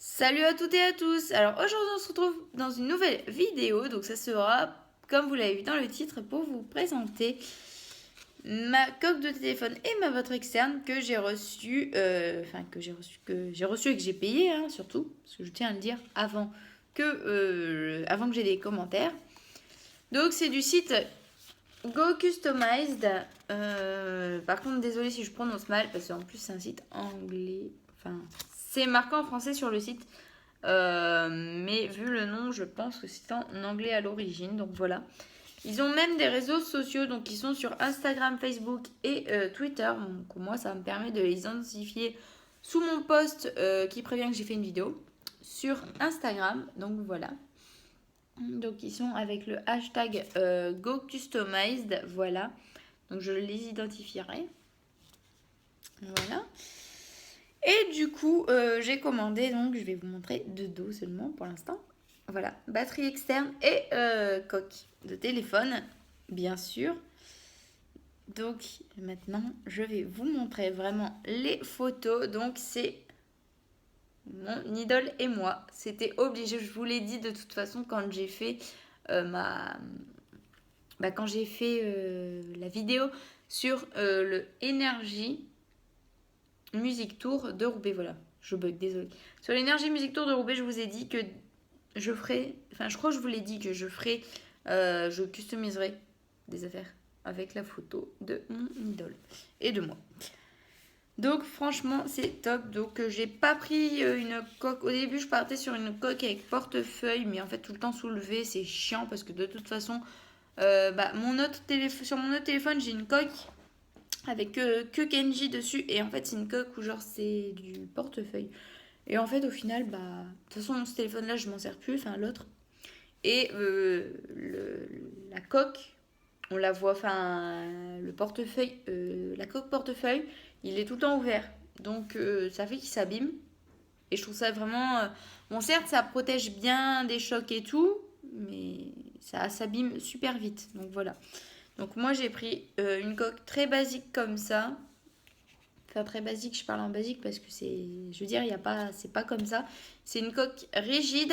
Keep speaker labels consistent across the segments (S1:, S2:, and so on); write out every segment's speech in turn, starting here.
S1: Salut à toutes et à tous. Alors aujourd'hui on se retrouve dans une nouvelle vidéo. Donc ça sera, comme vous l'avez vu dans le titre, pour vous présenter ma coque de téléphone et ma batterie externe que j'ai reçue, et que j'ai payé, hein, surtout, parce que je tiens à le dire avant que j'ai des commentaires. Donc c'est du site Go Customized. Par contre, désolé si je prononce mal, parce qu'en plus c'est un site anglais. Enfin, c'est marqué en français sur le site. Mais vu le nom, je pense que c'est en anglais à l'origine. Donc voilà. Ils ont même des réseaux sociaux. Donc ils sont sur Instagram, Facebook et Twitter. Donc moi, ça me permet de les identifier sous mon post qui prévient que j'ai fait une vidéo sur Instagram. Donc voilà. Donc ils sont avec le hashtag GoCustomized. Voilà. Donc je les identifierai. Voilà. Et du coup, j'ai commandé, donc je vais vous montrer de dos seulement pour l'instant. Voilà, batterie externe et coque de téléphone, bien sûr. Donc maintenant, je vais vous montrer vraiment les photos. Donc c'est mon idole et moi. C'était obligé, je vous l'ai dit de toute façon quand j'ai fait quand j'ai fait la vidéo sur le Energy Music Tour de Roubaix, voilà. Je bug, désolé. Sur l'Energy Music Tour de Roubaix, je vous ai dit que je ferai. Enfin, je crois que je vous l'ai dit que je ferai. Je customiserai des affaires avec la photo de mon idole et de moi. Donc, franchement, c'est top. Donc, j'ai pas pris une coque. Au début, je partais sur une coque avec portefeuille, mais en fait, tout le temps soulevé, c'est chiant parce que de toute façon, sur mon autre téléphone, j'ai une coque avec que Kenji dessus. Et en fait, c'est une coque où genre c'est du portefeuille. Et en fait, au final, de toute façon, ce téléphone-là, je m'en sers plus, enfin l'autre. Et la coque, on la voit, enfin, le portefeuille, la coque portefeuille, il est tout le temps ouvert. Donc, ça fait qu'il s'abîme. Et je trouve ça vraiment. Bon, certes, ça protège bien des chocs et tout, mais ça s'abîme super vite. Donc, voilà. Donc, moi, j'ai pris une coque très basique comme ça. Enfin, très basique, je parle en basique parce que c'est. Je veux dire, y a pas, c'est pas comme ça. C'est une coque rigide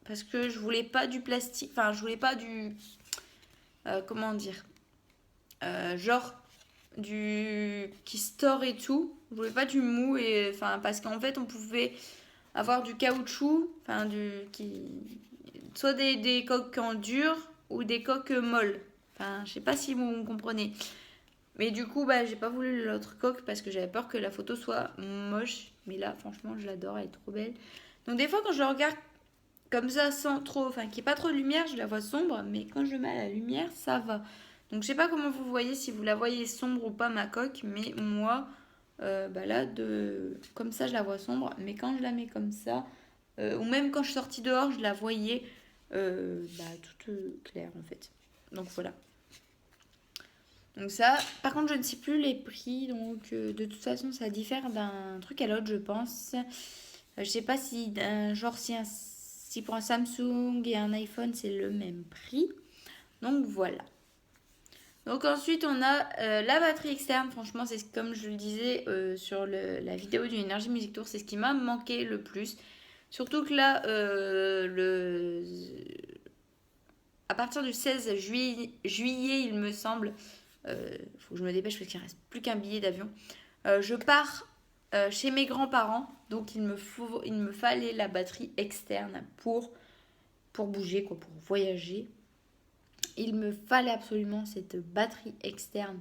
S1: parce que je voulais pas du plastique. Enfin, je voulais pas du. Comment dire genre du. Qui store et tout. Je voulais pas du mou. Et, enfin, parce qu'en fait, on pouvait avoir du caoutchouc. Enfin, soit des coques en dur ou des coques molles. Enfin, je sais pas si vous me comprenez. Mais du coup, j'ai pas voulu l'autre coque parce que j'avais peur que la photo soit moche. Mais là, franchement, je l'adore, elle est trop belle. Donc des fois, quand je le regarde comme ça, sans trop, enfin, qu'il n'y ait pas trop de lumière, je la vois sombre. Mais quand je le mets à la lumière, ça va. Donc je sais pas comment vous voyez, si vous la voyez sombre ou pas ma coque. Mais moi, là, comme ça, je la vois sombre. Mais quand je la mets comme ça, ou même quand je suis sortie dehors, je la voyais toute claire en fait. Donc voilà. Donc ça, par contre, je ne sais plus les prix, donc de toute façon, ça diffère d'un truc à l'autre, je pense. Je sais pas si, si pour un Samsung et un iPhone, c'est le même prix. Donc voilà. Donc ensuite, on a la batterie externe. Franchement, c'est comme je le disais sur la vidéo du Energy Music Tour, c'est ce qui m'a manqué le plus. Surtout que là, à partir du 16 juillet, il me semble, faut que je me dépêche parce qu'il ne reste plus qu'un billet d'avion. Je pars chez mes grands-parents, donc il me fallait la batterie externe pour bouger, quoi, pour voyager. Il me fallait absolument cette batterie externe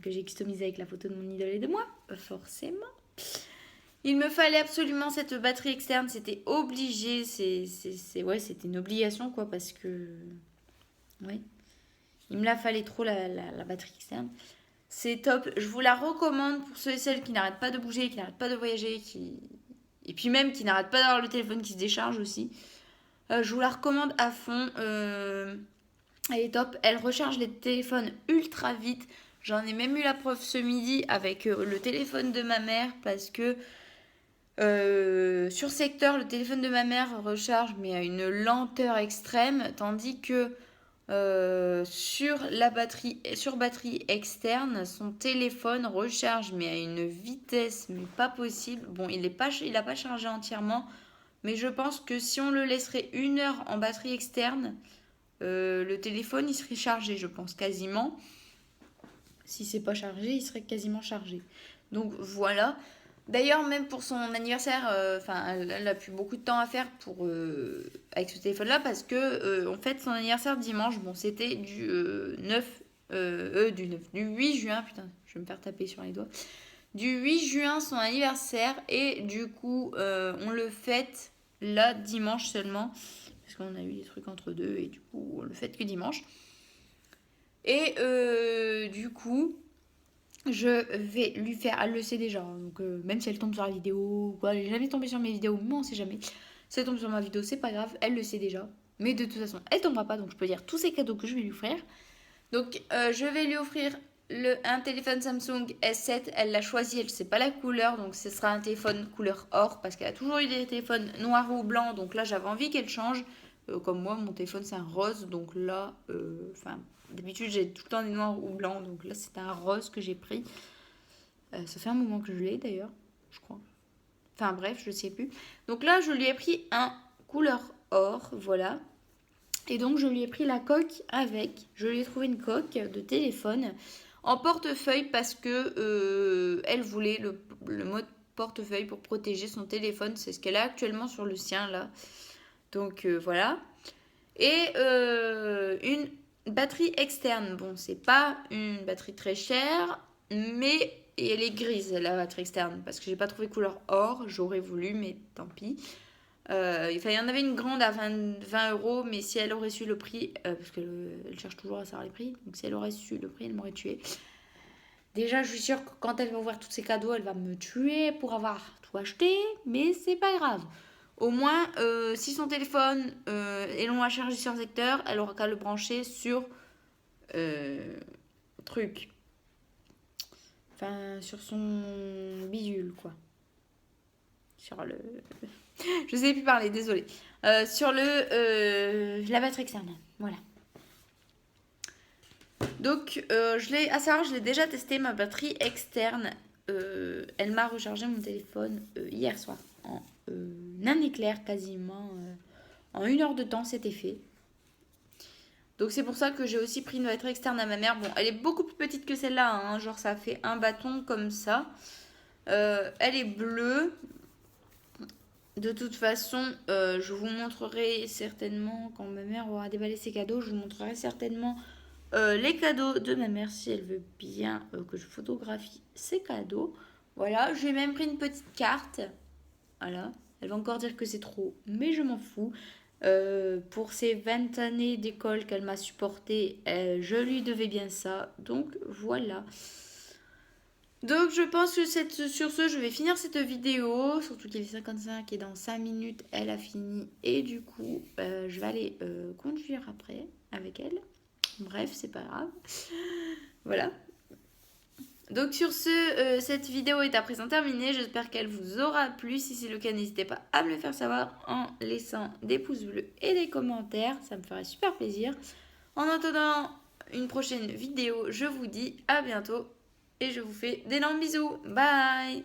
S1: que j'ai customisée avec la photo de mon idole et de moi, forcément. Il me fallait absolument cette batterie externe, c'était obligé, c'était une obligation, quoi, parce que, ouais, il me la fallait trop la batterie externe. C'est top. Je vous la recommande pour ceux et celles qui n'arrêtent pas de bouger, qui n'arrêtent pas de voyager, et puis même qui n'arrêtent pas d'avoir le téléphone qui se décharge aussi. Je vous la recommande à fond. Elle est top. Elle recharge les téléphones ultra vite. J'en ai même eu la preuve ce midi avec le téléphone de ma mère parce que sur secteur, le téléphone de ma mère recharge mais à une lenteur extrême, tandis que sur batterie externe, son téléphone recharge mais à une vitesse mais pas possible. Bon, il a pas chargé entièrement, Mais je pense que si on le laisserait 1 heure en batterie externe, le téléphone il serait chargé, je pense, quasiment. Si c'est pas chargé, il serait quasiment chargé. Donc voilà. D'ailleurs, même pour son anniversaire, elle a plus beaucoup de temps à faire avec ce téléphone-là parce que en fait son anniversaire dimanche, bon c'était du 8 juin, putain, je vais me faire taper sur les doigts. Du 8 juin son anniversaire et du coup on le fête là dimanche seulement parce qu'on a eu des trucs entre deux et du coup on le fête que dimanche. Et du coup, je vais lui faire. Elle le sait déjà. Donc, même si elle tombe sur la vidéo ou quoi, elle n'est jamais tombée sur mes vidéos, mais on sait jamais. Si elle tombe sur ma vidéo, c'est pas grave. Elle le sait déjà. Mais de toute façon, elle tombera pas. Donc, je peux dire tous ces cadeaux que je vais lui offrir. Donc, je vais lui offrir un téléphone Samsung S7. Elle l'a choisi. Elle sait pas la couleur. Donc, ce sera un téléphone couleur or. Parce qu'elle a toujours eu des téléphones noirs ou blancs. Donc, là, j'avais envie qu'elle change. Comme moi, mon téléphone, c'est un rose. Donc, là, d'habitude, j'ai tout le temps des noirs ou blancs. Donc là, c'est un rose que j'ai pris. Ça fait un moment que je l'ai d'ailleurs, je crois. Enfin bref, je sais plus. Donc là, je lui ai pris un couleur or, voilà. Et donc, je lui ai pris la coque avec. Je lui ai trouvé une coque de téléphone en portefeuille parce que elle voulait le mode portefeuille pour protéger son téléphone. C'est ce qu'elle a actuellement sur le sien là. Donc voilà. Et une batterie externe. Bon, c'est pas une batterie très chère, mais elle est grise la batterie externe parce que j'ai pas trouvé couleur or. J'aurais voulu, mais tant pis. Il y en avait une grande à 20 euros, mais si elle aurait su le prix, parce qu'elle cherche toujours à savoir les prix, donc si elle aurait su le prix, elle m'aurait tué. Déjà, je suis sûre que quand elle va ouvrir tous ses cadeaux, elle va me tuer pour avoir tout acheté, mais c'est pas grave. Au moins, si son téléphone est long à charger sur un secteur, elle aura qu'à le brancher sur truc. Enfin, sur son bidule, quoi. Sur le. Je sais plus parler, désolée. Sur la batterie externe. Voilà. Donc, je l'ai déjà testé, ma batterie externe. Elle m'a rechargé mon téléphone hier soir. En un éclair, quasiment. En 1 heure de temps, c'était fait. Donc, c'est pour ça que j'ai aussi pris une batterie externe à ma mère. Bon, elle est beaucoup plus petite que celle-là. Hein. Genre, ça fait un bâton comme ça. Elle est bleue. De toute façon, je vous montrerai certainement, quand ma mère aura déballé ses cadeaux, je vous montrerai certainement les cadeaux de ma mère si elle veut bien que je photographie ses cadeaux. Voilà, j'ai même pris une petite carte. Voilà, elle va encore dire que c'est trop, mais je m'en fous. Pour ces 20 années d'école qu'elle m'a supporté, je lui devais bien ça. Donc voilà. Donc je pense que sur ce, je vais finir cette vidéo. Surtout qu'il est 55 et dans 5 minutes, elle a fini. Et du coup, je vais aller conduire après avec elle. Bref, c'est pas grave. Voilà. Donc sur ce, cette vidéo est à présent terminée. J'espère qu'elle vous aura plu. Si c'est le cas, n'hésitez pas à me le faire savoir en laissant des pouces bleus et des commentaires. Ça me ferait super plaisir. En attendant une prochaine vidéo, je vous dis à bientôt. Et je vous fais d'énormes bisous. Bye!